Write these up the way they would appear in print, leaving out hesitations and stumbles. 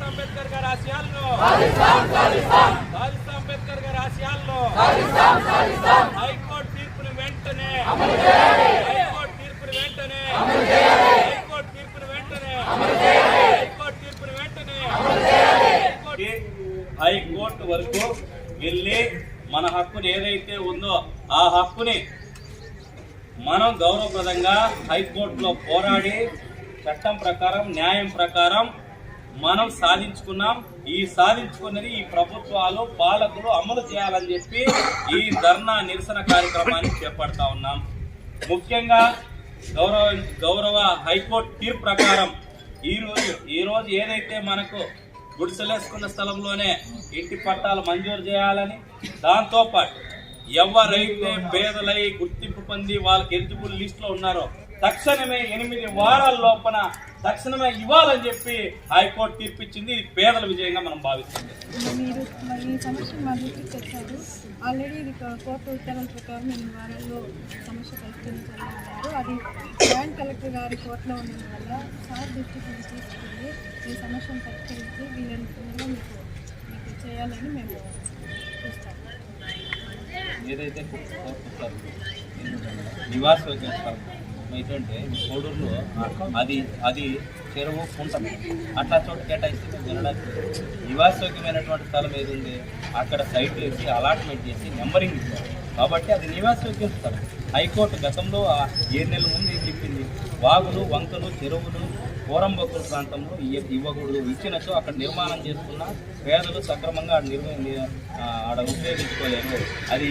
అంబేద్కర్ గారి ఆశయాలను అంబేద్కర్ గారి ఆశయాలను హైకోర్టు తీర్పును వెంటనే హైకోర్టు తీర్పును వెంటనే హైకోర్టు తీర్పును వెంటనే హైకోర్టు తీర్పును వెంటనే హైకోర్టు వరకు వెళ్ళి మన హక్కుని ఏదైతే ఉందో ఆ హక్కుని మనం గౌరవప్రదంగా హైకోర్టులో పోరాడి చట్టం ప్రకారం న్యాయం ప్రకారం మనం సాధించుకున్నాం. ఈ సాధించుకున్నది ఈ ప్రభుత్వాలు పాలకులు అమలు చేయాలని చెప్పి ఈ ధర్నా నిరసన కార్యక్రమాన్ని చేపడతా ఉన్నాం. ముఖ్యంగా గౌరవ హైకోర్టు తీర్పు ప్రకారం ఈ రోజు ఏదైతే మనకు గుడిసెలేసుకున్న స్థలంలోనే ఇంటి పట్టాలు మంజూరు చేయాలని, దాంతోపాటు ఎవరైతే పేదలై గుర్తింపు పొంది వాళ్ళకి ఎలిజిబుల్ లిస్ట్ లో ఉన్నారో తక్షణమే 8 వారాల లోపల తక్షణమే ఇవ్వాలని చెప్పి హైకోర్టు తీర్పిచ్చింది. ఇది పేదల విజయంగా మనం భావిస్తుంది. మీరు ఈ సమస్య మా దృష్టికి తెచ్చారు. ఆల్రెడీ ఇది కోర్టు ఉత్తర్వుల ప్రకారం 8 వారాల్లో సమస్య పరిష్కరించాలన్నారు. అది జాయింట్ కలెక్టర్ గారి కోర్టులో ఉన్నందువల్ల సార్ దృష్టికి తీసుకుని ఈ సమస్యను పరిష్కరించి వీళ్ళని మీకు చేయాలని మేము చూస్తాము. ఏదైతే నివాస ఏంటంటే కోడూరులో అది చెరువు కుంట అట్లా చోటు కేటాయిస్తే మేము వెళ్ళడానికి నివాసయోగ్యమైనటువంటి స్థలం ఏది ఉంది అక్కడ సైట్ వేసి అలాట్మెంట్ చేసి నెంబరింగ్ ఇచ్చారు. కాబట్టి అది నివాసయోగ్యం స్థలం. హైకోర్టు గతంలో 7 నెలల ముందు ఏం చెప్పింది, వాగులు వంకలు చెరువులు కోరంబొక్కుల ప్రాంతంలో ఇవ్వకూడదు, ఇచ్చినచో అక్కడ నిర్మాణం చేసుకున్న పేదలు సక్రమంగా ఆడ ఉపయోగించుకోలేరు, అది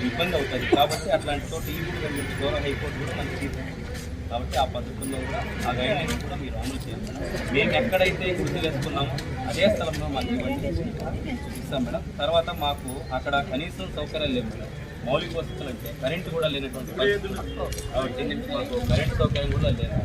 ఇబ్బంది అవుతుంది. కాబట్టి అట్లాంటి చోట ఈ కూడా గౌరవ హైకోర్టు కూడా మనకి తీసుకుంటుంది. కాబట్టి ఆ పద్ధతుల్లో కూడా ఆ గైడ్లైన్స్ కూడా మీరు అమలు చేయాలి. మేము ఎక్కడైతే గుర్తు వేసుకున్నామో అదే స్థలంలో మనకి ఇవ్వండి ఇస్తాం మేడం. తర్వాత మాకు అక్కడ కనీసం సౌకర్యాలు లేవు మేడం. మౌలిక వసతులు అంటే కరెంటు కూడా లేనటువంటి పరిస్థితులు కాబట్టి మాకు కరెంటు సౌకర్యం కూడా లేదు.